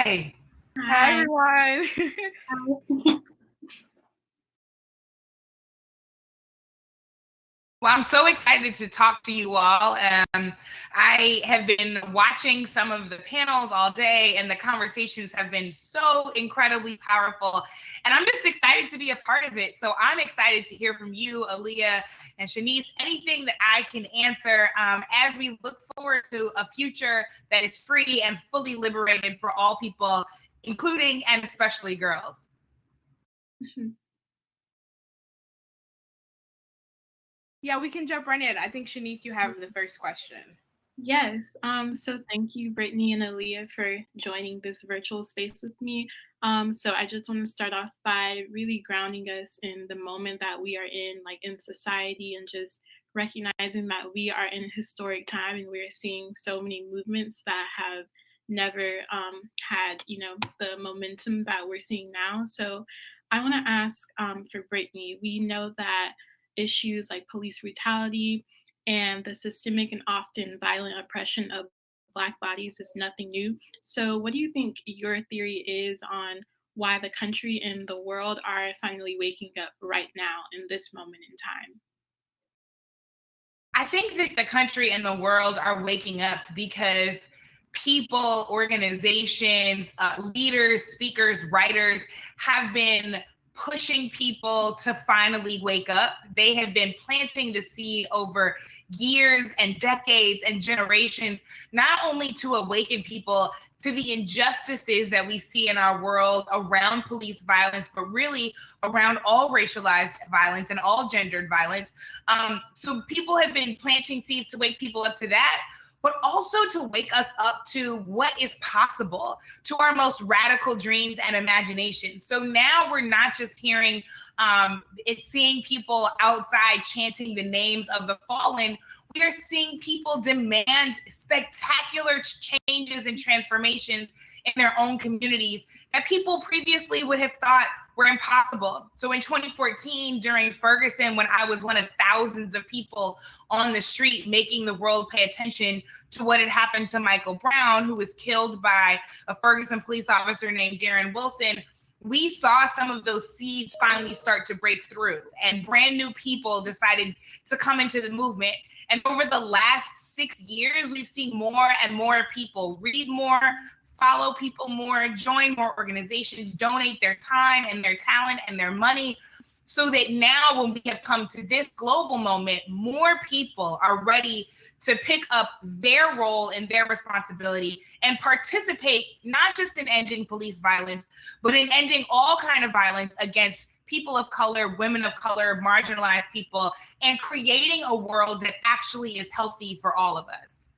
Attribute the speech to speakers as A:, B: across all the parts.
A: Hi.
B: Hi, everyone.
A: Well, I'm so excited to talk to you all. I have been watching some of the panels all day, and the conversations have been so incredibly powerful. And I'm just excited to be a part of it. So I'm excited to hear from you, Alliyah and Chanice, anything that I can answer as we look forward to a future that is free and fully liberated for all people, including and especially girls.
B: Yeah, we can jump right in. I think, Chanice, you have the first question.
C: Yes. So thank you, Brittany and Alliyah, for joining this virtual space with me. So I just want to start off by really grounding us in the moment that we are in, like in society, and just recognizing that we are in a historic time and we're seeing so many movements that have never had, the momentum that we're seeing now. So I want to ask for Brittany. We know that issues like police brutality and the systemic and often violent oppression of Black bodies is nothing new. So, what do you think your theory is on why the country and the world are finally waking up right now in this moment in time?
A: I think that the country and the world are waking up because people, organizations, leaders, speakers, writers have been pushing people to finally wake up. They have been planting the seed over years and decades and generations, not only to awaken people to the injustices that we see in our world around police violence, but really around all racialized violence and all gendered violence. So people have been planting seeds to wake people up to that, but also to wake us up to what is possible, to our most radical dreams and imaginations. So now we're not just hearing it's seeing people outside chanting the names of the fallen. We are seeing people demand spectacular changes and transformations in their own communities that people previously would have thought were impossible. So in 2014, during Ferguson, when I was one of thousands of people on the street making the world pay attention to what had happened to Michael Brown, who was killed by a Ferguson police officer named Darren Wilson, we saw some of those seeds finally start to break through, and brand new people decided to come into the movement. And over the last 6 years, we've seen more and more people read more, follow people more, join more organizations, donate their time and their talent and their money, so that now when we have come to this global moment, more people are ready to pick up their role and their responsibility and participate, not just in ending police violence, but in ending all kind of violence against people of color, women of color, marginalized people, and creating a world that actually is healthy for all of us.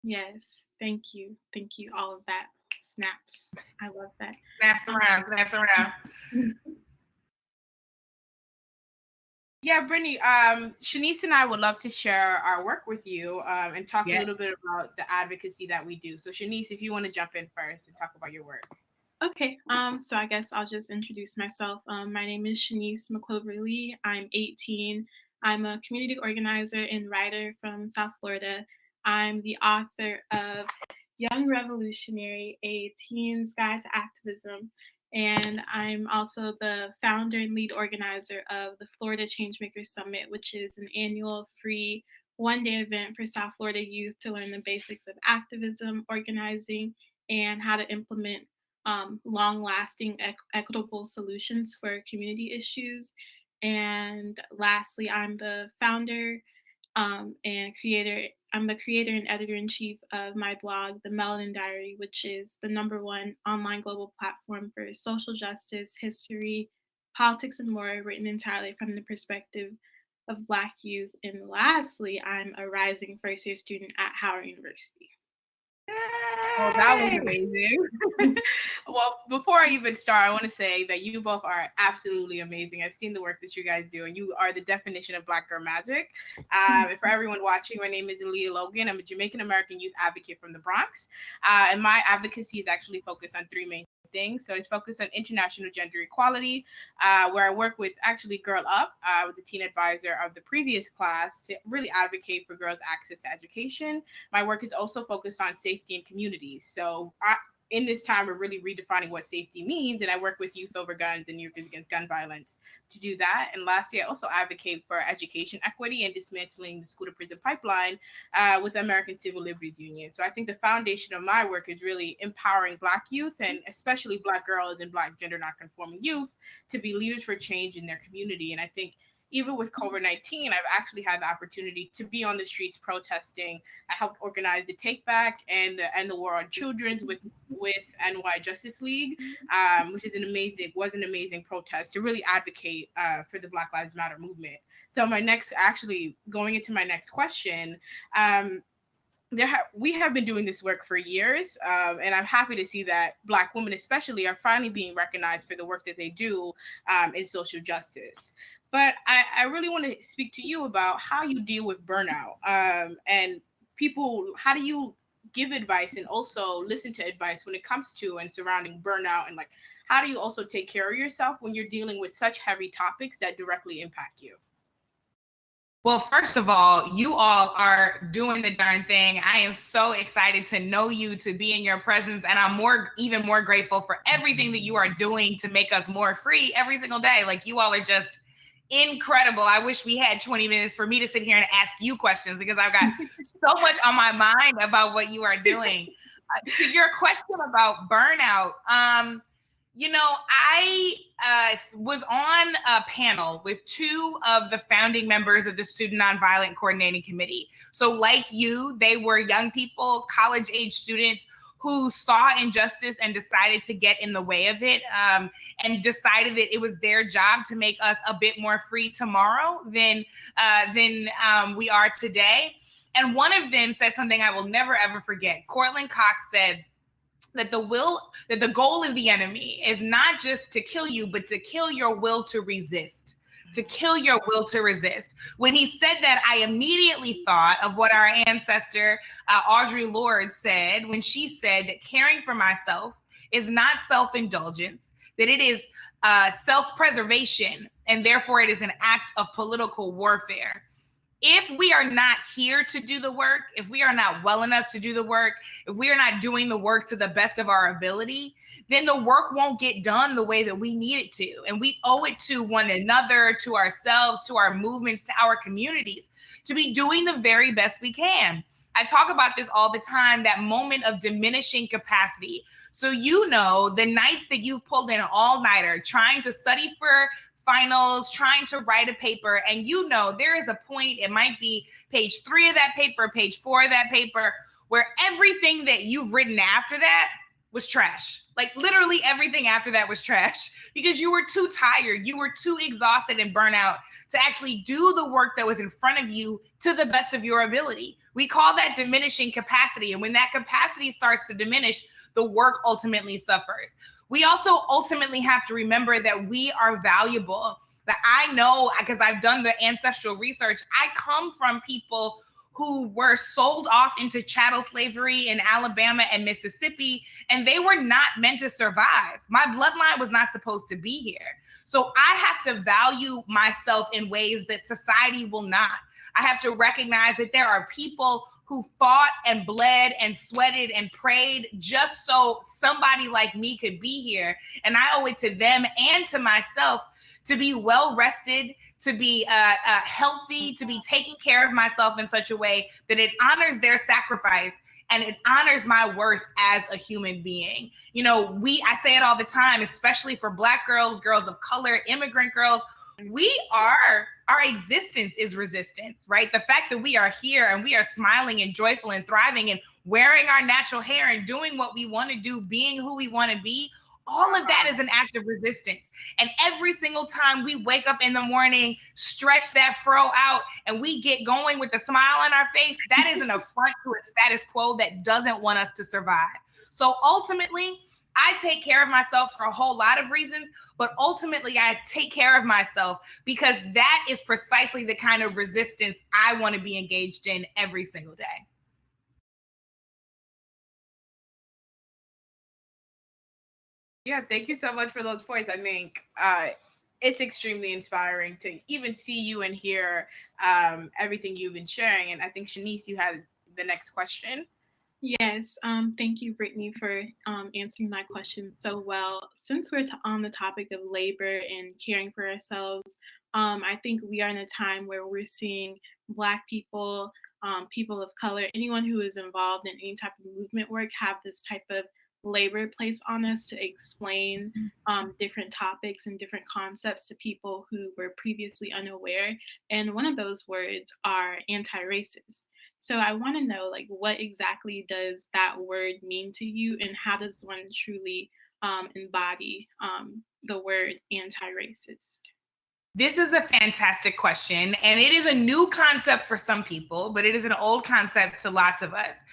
C: Yes, thank you. Thank you. All of that. Snaps. I love that.
A: Snaps around, snaps around.
B: Yeah, Brittany, Chanice and I would love to share our work with you and talk a little bit about the advocacy that we do. So Chanice, if you want to jump in first and talk about your work.
C: Okay, so I guess I'll just introduce myself. My name is Chanice McClover-Lee. I'm 18. I'm a community organizer and writer from South Florida. I'm the author of Young Revolutionary, a teen's guide to activism. And I'm also the founder and lead organizer of the Florida Changemakers Summit, which is an annual free one-day event for South Florida youth to learn the basics of activism, organizing, and how to implement long-lasting, equitable solutions for community issues. And lastly, I'm the founder and creator. I'm the creator and editor-in-chief of my blog, The Melanin Diary, which is the #1 online global platform for social justice, history, politics, and more, written entirely from the perspective of Black youth. And lastly, I'm a rising first-year student at Howard University.
B: Oh, that was amazing. Well, before I even start, I want to say that you both are absolutely amazing. I've seen the work that you guys do, and you are the definition of Black girl magic. And for everyone watching, my name is Alliyah Logan. I'm a Jamaican American youth advocate from the Bronx. And my advocacy is actually focused on 3 main things. So it's focused on international gender equality, where I work with actually Girl Up, with the teen advisor of the previous class, to really advocate for girls' access to education. My work is also focused on safety in communities. So in this time, we're really redefining what safety means, and I work with Youth Over Guns and Youth Against Gun Violence to do that. And lastly, I also advocate for education equity and dismantling the school-to-prison pipeline with the American Civil Liberties Union. So I think the foundation of my work is really empowering Black youth, and especially Black girls and Black gender nonconforming youth, to be leaders for change in their community. And I think even with COVID-19, I've actually had the opportunity to be on the streets protesting. I helped organize the Take Back and the War on Children's with NY Justice League, which is an amazing protest to really advocate for the Black Lives Matter movement. So going into my next question, we have been doing this work for years, and I'm happy to see that Black women especially are finally being recognized for the work that they do in social justice. But I really want to speak to you about how you deal with burnout, and how do you give advice and also listen to advice when it comes to and surrounding burnout, and like how do you also take care of yourself when you're dealing with such heavy topics that directly impact you?
A: Well, first of all, you all are doing the darn thing. I am so excited to know you, to be in your presence, and I'm even more grateful for everything that you are doing to make us more free every single day. Like, you all are just incredible. I wish we had 20 minutes for me to sit here and ask you questions, because I've got so much on my mind about what you are doing. To your question about burnout, I was on a panel with two of the founding members of the Student Nonviolent Coordinating Committee. So like you, they were young people, college-age students who saw injustice and decided to get in the way of it, and decided that it was their job to make us a bit more free tomorrow than we are today. And one of them said something I will never, ever forget. Cortland Cox said that the goal of the enemy is not just to kill you, but to kill your will to resist. To kill your will to resist. When he said that, I immediately thought of what our ancestor, Audre Lorde, said when she said that caring for myself is not self-indulgence, that it is self-preservation, and therefore it is an act of political warfare. If we are not here to do the work, if we are not well enough to do the work, if we are not doing the work to the best of our ability, then the work won't get done the way that we need it to. And we owe it to one another, to ourselves, to our movements, to our communities, to be doing the very best we can. I talk about this all the time, that moment of diminishing capacity. So the nights that you've pulled in all-nighter trying to study for finals, trying to write a paper, and there is a point, it might be page 3 of that paper, page 4 of that paper, where everything that you've written after that was trash. Like, literally everything after that was trash, because you were too tired, you were too exhausted and burnt out to actually do the work that was in front of you to the best of your ability. We call that diminishing capacity. And when that capacity starts to diminish, the work ultimately suffers. We also ultimately have to remember that we are valuable. That I know, because I've done the ancestral research, I come from people who were sold off into chattel slavery in Alabama and Mississippi, and they were not meant to survive. My bloodline was not supposed to be here. So I have to value myself in ways that society will not. I have to recognize that there are people who fought and bled and sweated and prayed just so somebody like me could be here. And I owe it to them and to myself to be well rested, to be healthy, to be taking care of myself in such a way that it honors their sacrifice and it honors my worth as a human being. I say it all the time, especially for Black girls, girls of color, immigrant girls, our existence is resistance, right? The fact that we are here and we are smiling and joyful and thriving and wearing our natural hair and doing what we want to do, being who we want to be, all of that is an act of resistance. And every single time we wake up in the morning, stretch that fro out, and we get going with a smile on our face, that is an affront to a status quo that doesn't want us to survive. So ultimately, I take care of myself for a whole lot of reasons, but ultimately I take care of myself because that is precisely the kind of resistance I want to be engaged in every single day.
B: Yeah, thank you so much for those points. I think it's extremely inspiring to even see you and hear everything you've been sharing. And I think, Chanice, you had the next question.
C: Yes, thank you, Brittany, for answering my question so well. Since we're on the topic of labor and caring for ourselves, I think we are in a time where we're seeing Black people, people of color, anyone who is involved in any type of movement work have this type of labor placed on us to explain different topics and different concepts to people who were previously unaware. And one of those words are anti-racist. So I want to know, like, what exactly does that word mean to you, and how does one truly embody the word anti-racist?
A: This is a fantastic question, and it is a new concept for some people, but it is an old concept to lots of us.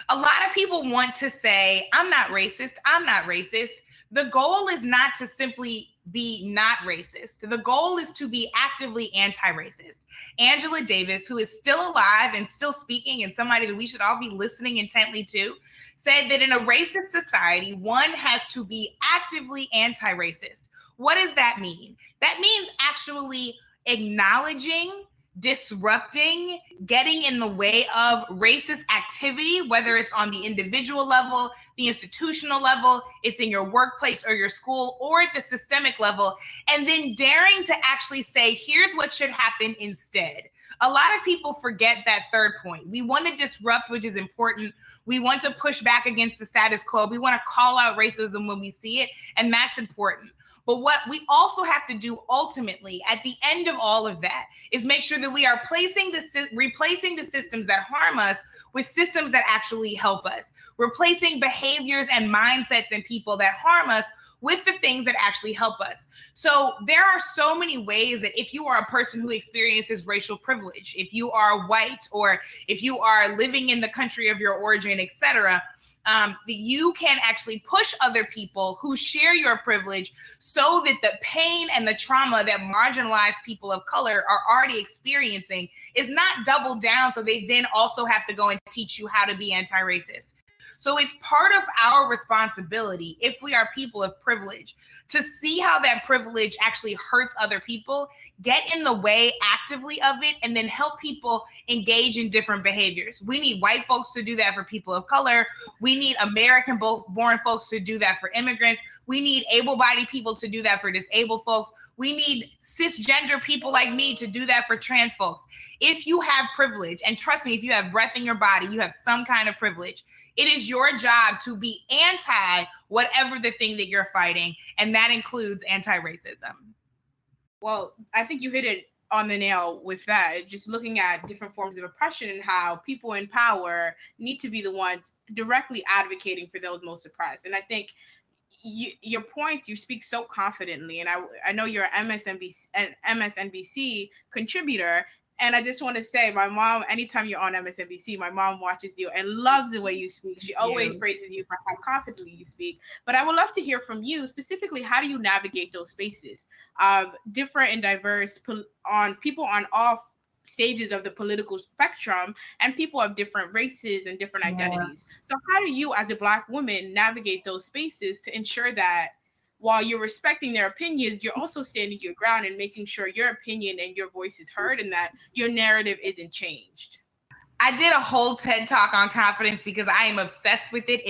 A: A lot of people want to say, I'm not racist, I'm not racist. The goal is not to simply be not racist. The goal is to be actively anti-racist. Angela Davis, who is still alive and still speaking, and somebody that we should all be listening intently to, said that in a racist society, one has to be actively anti-racist. What does that mean? That means actually acknowledging, disrupting, getting in the way of racist activity, whether it's on the individual level, the institutional level, it's in your workplace or your school, or at the systemic level, and then daring to actually say, here's what should happen instead. A lot of people forget that third point. We want to disrupt, which is important. We want to push back against the status quo. We want to call out racism when we see it, and that's important. But what we also have to do ultimately at the end of all of that is make sure that we are replacing the systems that harm us with systems that actually help us, replacing behaviors and mindsets and people that harm us with the things that actually help us. So there are so many ways that if you are a person who experiences racial privilege, if you are white, or if you are living in the country of your origin, etc., that you can actually push other people who share your privilege so that the pain and the trauma that marginalized people of color are already experiencing is not doubled down, so they then also have to go and teach you how to be anti-racist. So it's part of our responsibility, if we are people of privilege, to see how that privilege actually hurts other people, get in the way actively of it, and then help people engage in different behaviors. We need white folks to do that for people of color. We need American-born folks to do that for immigrants. We need able-bodied people to do that for disabled folks. We need cisgender people like me to do that for trans folks. If you have privilege, and trust me, if you have breath in your body, you have some kind of privilege, it is your job to be anti whatever the thing that you're fighting, and that includes anti-racism.
B: Well, I think you hit it on the nail with that. Just looking at different forms of oppression and how people in power need to be the ones directly advocating for those most oppressed. And I think your points, you speak so confidently, and I know you're an MSNBC contributor. And I just want to say, my mom, anytime you're on MSNBC, my mom watches you and loves the way you speak. She always praises you for how confidently you speak. But I would love to hear from you specifically, how do you navigate those spaces of different and diverse people on all stages of the political spectrum, and people of different races and different identities? So how do you, as a Black woman, navigate those spaces to ensure that while you're respecting their opinions, you're also standing your ground and making sure your opinion and your voice is heard and that your narrative isn't changed?
A: I did a whole TED talk on confidence because I am obsessed with it,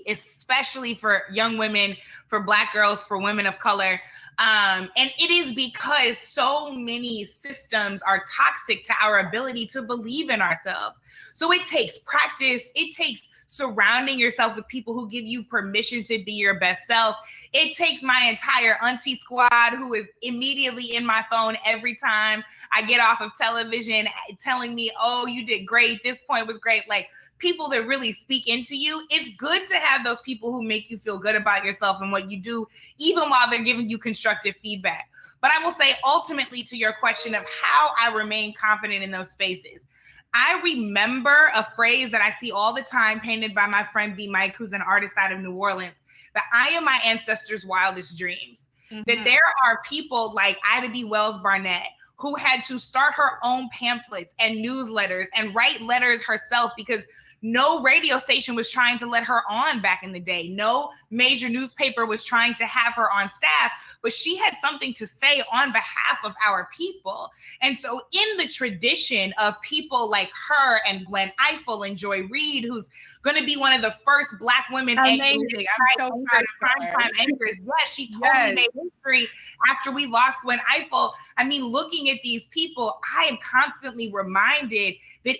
A: especially for young women, for Black girls, for women of color. And it is because so many systems are toxic to our ability to believe in ourselves. So it takes practice. It takes surrounding yourself with people who give you permission to be your best self. It takes my entire auntie squad who is immediately in my phone every time I get off of television telling me, oh, you did great. This point was great. Like, people that really speak into you. It's good to have those people who make you feel good about yourself and what you do, even while they're giving you constructive feedback. But I will say, ultimately, to your question of how I remain confident in those spaces, I remember a phrase that I see all the time painted by my friend B. Mike, who's an artist out of New Orleans, that I am my ancestors' wildest dreams. Mm-hmm. That there are people like Ida B. Wells Barnett who had to start her own pamphlets and newsletters and write letters herself because No radio station was trying to let her on back in the day. No major newspaper was trying to have her on staff, but she had something to say on behalf of our people. And so in the tradition of people like her and Gwen Ifill and Joy Reid, who's going to be one of the first Black women
B: amazing. I'm so proud of her.
A: Anchors. Yes, she totally made history after we lost Gwen Ifill. I mean, looking at these people, I am constantly reminded that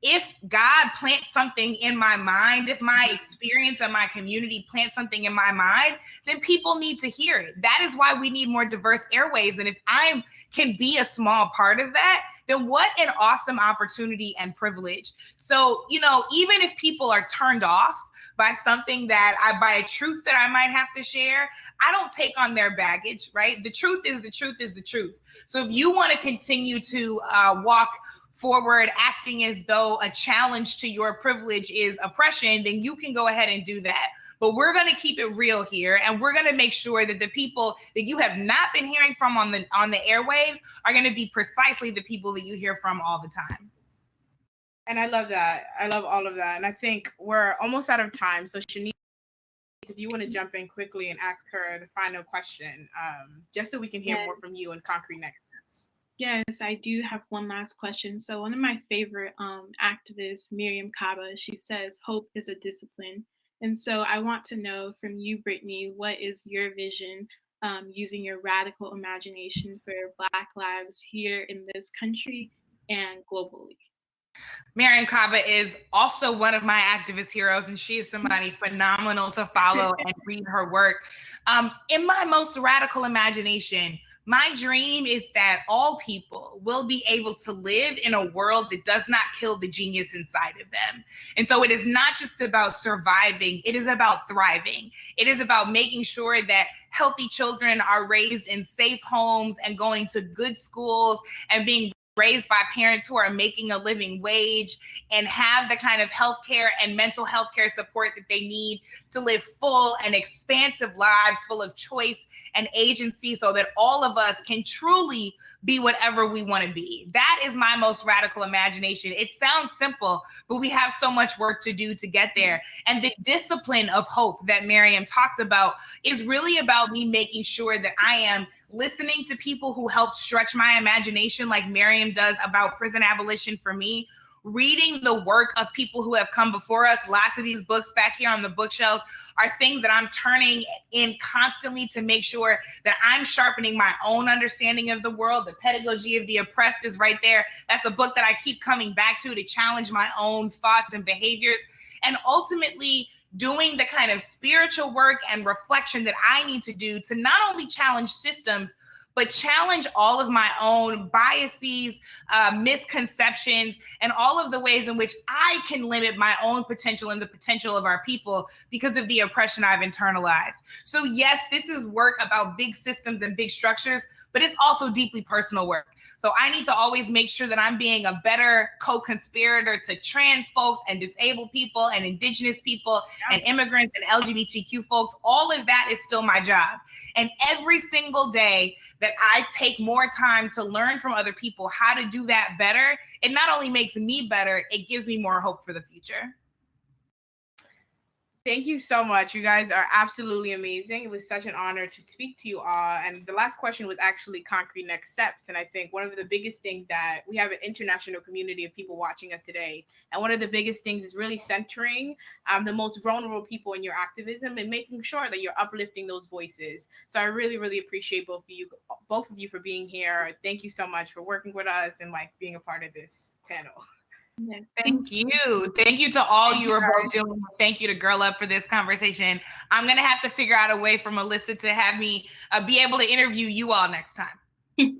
A: if God plants something in my mind, if my experience and my community plants something in my mind, then people need to hear it. That is why we need more diverse airways. And if I can be a small part of that, then what an awesome opportunity and privilege. So, you know, even if people are turned off by something by a truth that I might have to share, I don't take on their baggage, right? The truth is the truth is the truth. So if you want to continue to walk forward acting as though a challenge to your privilege is oppression, then you can go ahead and do that. But we're going to keep it real here, and we're going to make sure that the people that you have not been hearing from on the airwaves are going to be precisely the people that you hear from all the time.
B: And I love that. I love all of that. And I think we're almost out of time. So Chanice, if you want to jump in quickly and ask her the final question, just so we can hear more from you and concrete next steps.
C: Yes, I do have one last question. So one of my favorite activists, Miriam Kaba, she says, hope is a discipline. And so I want to know from you, Brittany, what is your vision using your radical imagination for Black lives here in this country and globally?
A: Miriam Kaba is also one of my activist heroes, and she is somebody phenomenal to follow and read her work. In my most radical imagination, my dream is that all people will be able to live in a world that does not kill the genius inside of them. And so it is not just about surviving, it is about thriving. It is about making sure that healthy children are raised in safe homes and going to good schools and being raised by parents who are making a living wage and have the kind of healthcare and mental health care support that they need to live full and expansive lives full of choice and agency so that all of us can truly be whatever we want to be. That is my most radical imagination. It sounds simple, but we have so much work to do to get there. And the discipline of hope that Miriam talks about is really about me making sure that I am listening to people who help stretch my imagination like Miriam does about prison abolition for me, reading the work of people who have come before us. Lots of these books back here on the bookshelves are things that I'm turning in constantly to make sure that I'm sharpening my own understanding of the world. The Pedagogy of the Oppressed is right there. That's a book that I keep coming back to challenge my own thoughts and behaviors. And ultimately, doing the kind of spiritual work and reflection that I need to do to not only challenge systems, but challenge all of my own biases, misconceptions, and all of the ways in which I can limit my own potential and the potential of our people because of the oppression I've internalized. So yes, this is work about big systems and big structures, but it's also deeply personal work. So I need to always make sure that I'm being a better co-conspirator to trans folks and disabled people and indigenous people and immigrants and LGBTQ folks. All of that is still my job. And every single day that I take more time to learn from other people how to do that better, it not only makes me better, it gives me more hope for the future.
B: Thank you so much. You guys are absolutely amazing. It was such an honor to speak to you all. And the last question was actually concrete next steps. And I think one of the biggest things that we have an international community of people watching us today. And one of the biggest things is really centering the most vulnerable people in your activism and making sure that you're uplifting those voices. So I really, really appreciate both of you for being here. Thank you so much for working with us and being a part of this panel.
A: Yes, thank you. Thank you to all you are both doing. Thank you to Girl Up for this conversation. I'm going to have to figure out a way for Melissa to have me be able to interview you all next time.